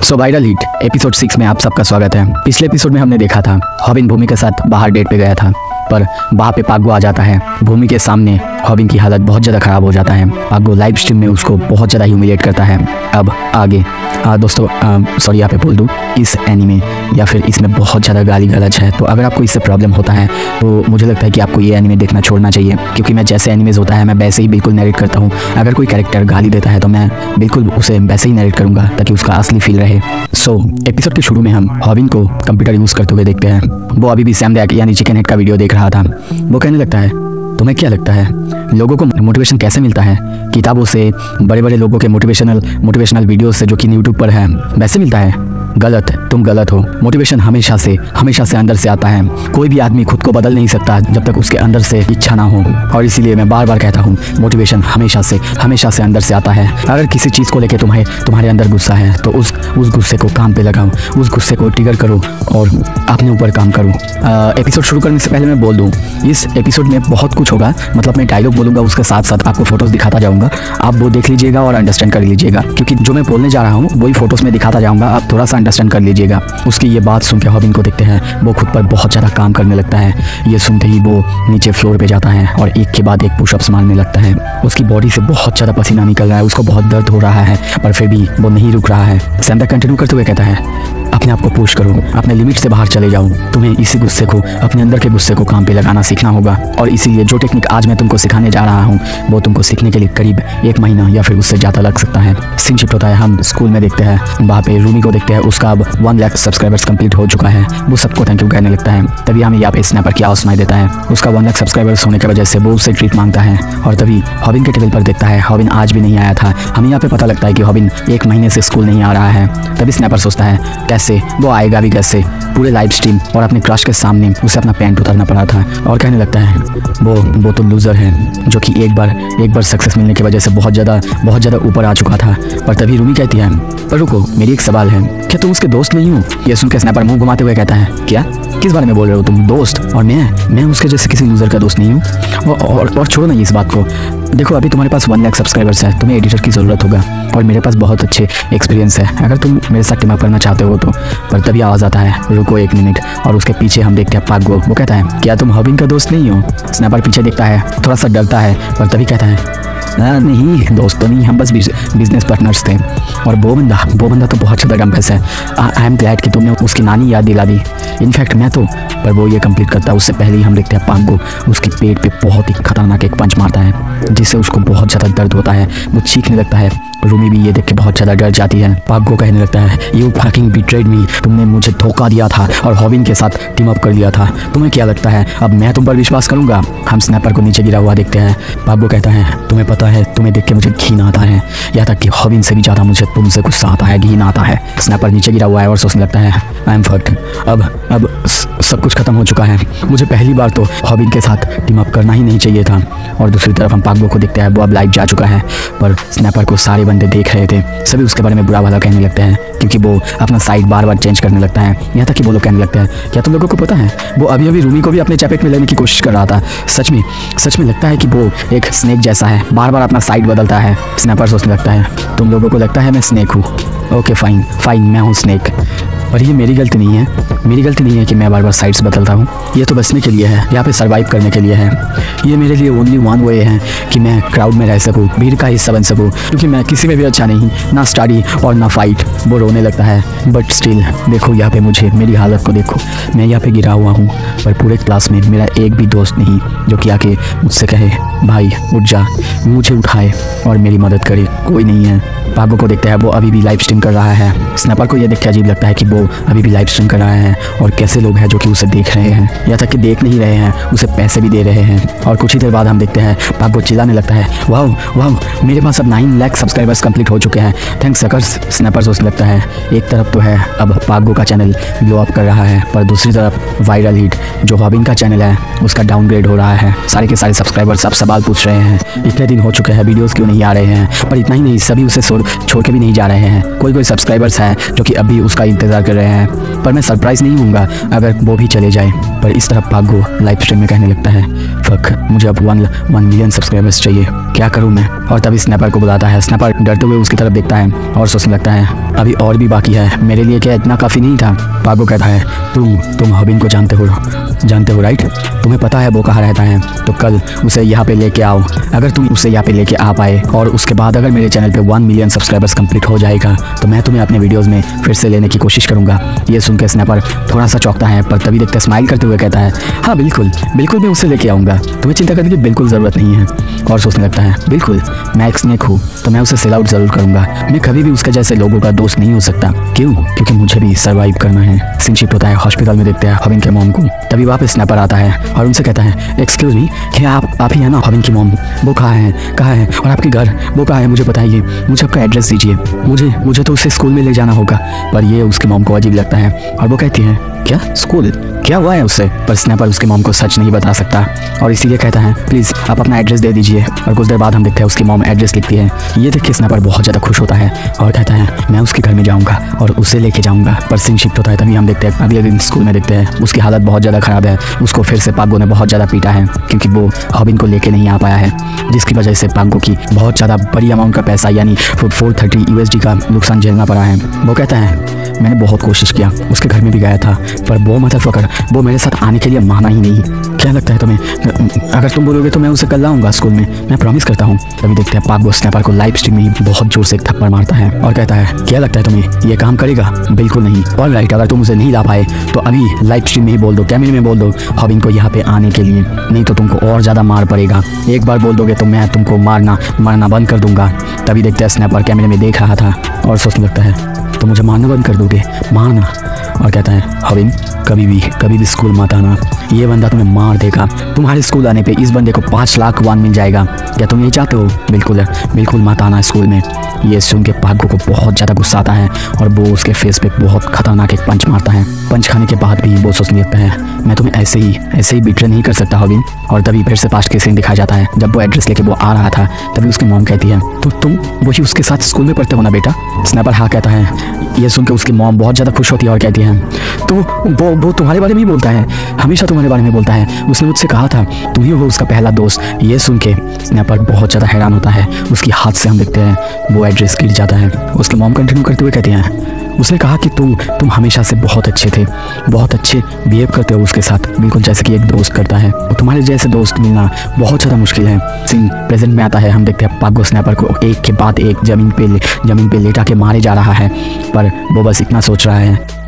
So viral hit episode 6 में आप सबका स्वागत है। पिछले एपिसोड में हमने देखा था हॉबिन भूमि के साथ बाहर डेट पे गया था, पर वहाँ पे पागो आ जाता है। भूमि के सामने हॉबिन की हालत बहुत ज़्यादा ख़राब हो जाता है। पागो लाइव स्ट्रीम में उसको बहुत ज़्यादा ह्यूमिलेट करता है। अब आगे दोस्तों सॉरी यहाँ पे बोल दूँ, इस एनीमे या फिर इसमें बहुत ज़्यादा गाली गलौज है, तो अगर आपको इससे प्रॉब्लम होता है तो मुझे लगता है कि आपको ये एनीमे देखना छोड़ना चाहिए, क्योंकि मैं जैसे एनीमेज होता है मैं वैसे ही बिल्कुल नरेट करता हूँ। अगर कोई कैरेक्टर गाली देता है तो मैं बिल्कुल उसे वैसे ही नरेट करूँगा ताकि उसका असली फील रहे। सो एपिसोड के शुरू में हम हॉबिन को कंप्यूटर यूज़ करते हुए देखते हैं। वो अभी भी सैम दैक यानी चिकन हेड का वीडियो देख रहा था। वो कहने लगता है, तुम्हें क्या लगता है लोगों को मोटिवेशन कैसे मिलता है? किताबों से, बड़े बड़े लोगों के मोटिवेशनल वीडियो से जो कि यूट्यूब पर है, वैसे मिलता है? गलत, तुम गलत हो। मोटिवेशन हमेशा से अंदर से आता है। कोई भी आदमी खुद को बदल नहीं सकता जब तक उसके अंदर से इच्छा ना हो, और इसीलिए मैं बार बार कहता हूँ मोटिवेशन हमेशा से अंदर से आता है। अगर किसी चीज़ को लेकर तुम्हारे अंदर गुस्सा है तो उस गुस्से को काम पे लगाओ, उस गुस्से को ट्रिगर करो और अपने ऊपर काम करो। एपिसोड शुरू करने से पहले मैं बोल दूँ, इस एपिसोड में बहुत कुछ होगा, मतलब मैं डायलॉग बोलूँगा, उसके साथ साथ आपको फोटोज़ दिखाता जाऊँगा। आप वो देख लीजिएगा और अंडरस्टैंड कर लीजिएगा, क्योंकि जो मैं बोलने जा रहा हूँ वही फोटोज़ में दिखाता जाऊँगा। आप थोड़ा सा अंडरस्टैंड कर लीजिएगा। उसकी ये बात सुन के हॉबिन को देखते हैं, वो खुद पर बहुत ज़्यादा काम करने लगता है। ये सुनते ही वो नीचे फ्लोर पे जाता है और एक के बाद एक पुशअप्स मारने लगता है। उसकी बॉडी से बहुत ज़्यादा पसीना निकल रहा है, उसको बहुत दर्द हो रहा है, पर फिर भी वो नहीं रुक रहा है। सैम दैक कंटिन्यू करते हुए कहता है, अपने आप को पुश करो, अपने लिमिट से बाहर चले जाओ। तुम्हें इसी गुस्से को, अपने अंदर के गुस्से को काम पे लगाना सीखना होगा, और इसीलिए जो टेक्निक आज मैं तुमको सिखाने जा रहा हूँ वो तुमको सीखने के लिए करीब 1 महीना या फिर उससे ज़्यादा लग सकता है। सीन शिफ्ट होता है, हम स्कूल में देखते हैं, वहाँ पे रूमी को देखते हैं। उसका अब 1 लाख सब्सक्राइबर्स कंप्लीट हो चुका है। वो सबको थैंक यू कहने लगता है। तभी हमें यहाँ पे स्नैपर की आवाज़ सुनाई देता है। उसका 1 लाख सब्सक्राइबर्स होने की वजह से वो उससे ट्रीट मांगता है, और तभी हॉबिन के टेबल पर देखता है हॉबिन आज भी नहीं आया था। हमें यहाँ पे पता लगता है कि हॉबिन 1 महीने से स्कूल नहीं आ रहा है। तभी स्नैपर सोचता है, कैसे वो आएगा भी कैसे? पूरे लाइव स्ट्रीम और अपने क्रश के सामने उसे अपना पैंट उतारना पड़ा था, और कहने लगता है वो तो लूज़र है जो कि एक बार सक्सेस मिलने की वजह से बहुत ज़्यादा ऊपर आ चुका था। पर तभी रूमी कहती है, पर रुको, मेरी एक सवाल है, क्या तुम उसके दोस्त नहीं हो? ये सुनकर स्नैपर मुंह घुमाते हुए कहता है, क्या, किस बारे में बोल रहे हो तुम? दोस्त? और मैं उसके जैसे किसी लूज़र का दोस्त नहीं हूँ। और छोड़ो ना इस बात को। देखो, अभी तुम्हारे पास 1 लाख सब्सक्राइबर्स है, तुम्हें एडिटर की ज़रूरत होगा, और मेरे पास बहुत अच्छे एक्सपीरियंस है अगर तुम मेरे साथ टीम अप करना चाहते हो तो। पर तभी आवाज़ आता है, रुको 1 मिनट, और उसके पीछे हम देखते हैं पागो। वो कहता है, क्या तुम हॉबिन का दोस्त नहीं हो? स्नैपर पीछे देखता है, थोड़ा सा डरता है, पर तभी कहता है, नहीं दोस्त तो नहीं, हम बस बिजनेस पार्टनर्स थे। और वो बंदा तो बहुत ज़्यादा डम्बस है। आई एम ग्लैड कि तुमने उसकी नानी याद दिला दी। इनफैक्ट मैं तो, पर वो ये कंप्लीट करता है उससे पहले ही हम देखते हैं पागो उसके पेट पे बहुत ही खतरनाक एक पंच मारता है, जिससे उसको बहुत ज़्यादा दर्द होता है। वो चीखने लगता है। रूमी भी ये देख के बहुत ज़्यादा डर जाती है। पागो कहने लगता है, यू फकिंग बिट्रेड मी, तुमने मुझे धोखा दिया था और हॉबिन के साथ टीम अप कर लिया था। तुम्हें क्या लगता है अब मैं तुम पर विश्वास करूंगा? हम स्नैपर को नीचे गिरा हुआ देखते हैं। पागो कहता है, तुम्हें पता है, तुम्हें देख के मुझे घिन आता है, यहाँ तक कि हॉबिन से भी ज़्यादा मुझे तुमसे गुस्सा आता है, घिन आता है। स्नैपर नीचे गिरा हुआ है और सोचने लगता है, आई एम फक्ड, अब सब कुछ खत्म हो चुका है। मुझे पहली बार तो हॉबिन के साथ टीम अप करना ही नहीं चाहिए था। और दूसरी तरफ हम पागो को देखते हैं, वो अब लाइव जा चुका है, पर स्नैपर को सारे बंदे देख रहे थे। सभी उसके बारे में बुरा भला कहने लगते हैं, क्योंकि वो अपना साइड बार चेंज करने लगता है। यहाँ तक कि वो लोग कहने लगते हैं, क्या तुम लोगों को पता है वो अभी रूमी को भी अपने चैपेट में लेने की कोशिश कर रहा था। सच में लगता है कि वो एक स्नेक जैसा है, बार अपना साइड बदलता है। स्नैपर सोचने लगता है, तुम लोगों को लगता है मैं स्नेक हूँ? ओके फाइन, मैं हूँ स्नेक, पर ये मेरी गलती नहीं है कि मैं बार साइड्स बदलता हूँ। ये तो बचने के लिए है, यहाँ पे सर्वाइव करने के लिए है। ये मेरे लिए ओनली 1 वे है कि मैं क्राउड में रह सकूँ, भीड़ का हिस्सा बन सकूँ, क्योंकि मैं किसी में भी अच्छा नहीं, ना स्टडी और ना फाइट। वो रोने लगता है, बट स्टिल देखो यहाँ पे मेरी हालत को देखो, मैं यहाँ पे गिरा हुआ हूँ, पर पूरे क्लास में मेरा एक भी दोस्त नहीं जो कि आके मुझसे कहे, भाई उठ जा, मुझे उठाए और मेरी मदद करे, कोई नहीं है। पागो को देखता है, वो अभी भी लाइव स्ट्रीम कर रहा है। स्नैपर को यह देख के अजीब लगता है कि वो अभी भी लाइव स्ट्रीम कर रहा है, और कैसे लोग हैं जो कि उसे देख रहे हैं, या तक कि देख नहीं रहे हैं, उसे पैसे भी दे रहे हैं। और कुछ ही देर बाद हम देखते हैं पागो चिल्लाने लगता है, वाह मेरे पास अब 9 लाख सब्सक्राइबर्स कंप्लीट हो चुके हैं, थैंक्स सकर्स। स्नैपर सोचने लगता है, एक तरफ तो है अब पागो का चैनल ग्लो अप कर रहा है, पर दूसरी तरफ वायरल हिट जो हॉबिन का चैनल है उसका डाउनग्रेड हो रहा है। सारे के सारे सब्सक्राइबर्स अब सवाल पूछ रहे हैं, इतने दिन हो चुके हैं, वीडियोज़ क्यों नहीं आ रहे हैं? पर इतना ही नहीं, सभी उसे छोड़ के भी नहीं जा रहे हैं। कोई सब्सक्राइबर्स हैं जो कि अभी उसका इंतज़ार कर रहे हैं, पर मैं सरप्राइज नहीं होऊंगा अगर वो भी चले जाए। पर इस तरफ पागो लाइव स्ट्रीम में कहने लगता है, फक, मुझे अब 1 मिलियन सब्सक्राइबर्स चाहिए, क्या करूँ मैं। और तभी स्नैपर को बुलाता है। स्नैपर डरते हुए उसकी तरफ देखता है और सोचने लगता है अभी और भी बाकी है, मेरे लिए क्या इतना काफ़ी नहीं था। पागो कहता है, तुम हॉबिन को जानते हो राइट? तुम्हें पता है वो कहाँ रहता है, तो कल उसे यहाँ पे लेके आओ। अगर तुम उसे यहाँ पे लेके आ पाए और उसके बाद अगर मेरे चैनल पे 1 मिलियन सब्सक्राइबर्स कंप्लीट हो जाएगा तो मैं तुम्हें अपने वीडियोस में फिर से लेने की कोशिश करूँगा। ये सुन के स्नैपर थोड़ा सा चौंकता है, पर तभी देखते स्माइल करते हुए कहता है, हाँ बिल्कुल मैं उसे लेके आऊँगा, तुम्हें चिंता करने की बिल्कुल ज़रूरत नहीं है। और सोचने लगता है, बिल्कुल मैं एक स्नेक हूँ तो मैं उसे सेल आउट ज़रूर करूँगा, मैं कभी भी उसके जैसे लोगों का दोस्त नहीं हो सकता। क्यों? क्योंकि मुझे भी सर्वाइव करना है। सीन शिफ्ट होता है हॉस्पिटल में, देखते हैं हॉबिन के मॉम को। तभी वहाँ पे स्नैपर आता है और उनसे कहता है, एक्सक्यूज मी, क्या आप ही है ना हॉबिन की मॉम? वो कहाँ है और आपके घर वो कहाँ है, मुझे बताइए, मुझे आपका एड्रेस दीजिए, मुझे तो उसे स्कूल में ले जाना होगा। पर ये उसकी मॉम को अजीब लगता है और वो कहती है, क्या स्कूल, क्या हुआ है उससे? पर स्नैपर उसके मॉम को सच नहीं बता सकता और इसीलिए कहता है, प्लीज़ आप अपना एड्रेस दे दीजिए। और कुछ देर बाद हम देखते हैं उसकी मॉम एड्रेस लिखती है। ये देख के स्नैपर बहुत ज़्यादा खुश होता है और कहता है, मैं उसके घर में जाऊँगा और उसे लेके जाऊँगा। पर सीन शिफ्ट होता है, तभी हम देखते हैं अगले दिन स्कूल में देखते हैं उसकी हालत बहुत ज़्यादा ख़राब है। उसको फिर से पागो ने बहुत ज़्यादा पीटा है क्योंकि वो हॉबिन को लेके नहीं आ पाया है, जिसकी वजह से पागो की बहुत ज़्यादा बड़ी अमाउंट का पैसा यानी 430 USD का नुकसान झेलना पड़ा है। वो कहता है, मैंने बहुत कोशिश किया, उसके घर में भी गया था, पर वो मदरफकर वो मेरे साथ आने के लिए माना ही नहीं। क्या लगता है तुम्हें, अगर तुम बोलोगे तो मैं उसे कल लाऊंगा स्कूल में, मैं प्रॉमिस करता हूँ। तभी देखते हैं पागो स्नैपर को लाइव स्ट्रीम में ही बहुत जोर से एक थप्पड़ मारता है और कहता है, क्या लगता है तुम्हें ये काम करेगा? बिल्कुल नहीं। ऑलराइट, अगर तुम उसे नहीं ला पाए तो अभी लाइव स्ट्रीम में ही बोल दो, कैमरे में बोल दो हॉबिन को यहाँ पे आने के लिए, नहीं तो तुमको और ज़्यादा मार पड़ेगा। एक बार बोल दोगे तो मैं तुमको मारना बंद कर दूंगा। तभी देखते हैं स्नैपर कैमरे में देख रहा था और सोचने लगता है, तो मुझे मारना बंद कर दोगे? मारना। और कहता है, हॉबिन कभी भी स्कूल मत आना, ये बंदा तुम्हें मार देगा। तुम्हारे स्कूल आने पे इस बंदे को 5 लाख वान मिल जाएगा, क्या तुम ये चाहते हो? बिल्कुल मत आना स्कूल में। ये सुन के पागो को बहुत ज़्यादा गुस्सा आता है और वो उसके फेस पे बहुत खतरनाक एक पंच मारता है। पंच खाने के बाद भी वो सोचने लगता है, मैं तुम्हें ऐसे ही बिट्रे नहीं कर सकता हॉबिन। और तभी फिर से पास्ट के सीन दिखाया जाता है। जब वो एड्रेस लेके वो आ रहा था तभी उसकी मॉम कहती है, तो तुम वही उसके साथ स्कूल में पढ़ते हो ना बेटा? स्नैपर हाँ कहता है। ये सुन के उसकी मॉम बहुत ज़्यादा खुश होती है और कहती है, तो वो तुम्हारे बारे में ही बोलता है, हमेशा तुम्हारे बारे में बोलता है, उसने मुझसे कहा था तुम ही हो उसका पहला दोस्त। ये सुन के स्नैपर बहुत ज़्यादा हैरान होता है। उसकी हाथ से हम देखते हैं वो एड्रेस गिर जाता है। उसकी मॉम कंटिन्यू करते हुए कहती हैं, उसने कहा कि तुम हमेशा से बहुत अच्छे थे, बहुत अच्छे बिहेव करते हो उसके साथ, बिल्कुल जैसे कि एक दोस्त करता है। तो तुम्हारे जैसे दोस्त मिलना बहुत ज़्यादा मुश्किल है। सीन प्रेजेंट में आता है। हम देखते हैं पागो स्नैपर को एक के बाद एक ज़मीन पे लेटा के मारे जा रहा है, पर वो बस इतना सोच रहा है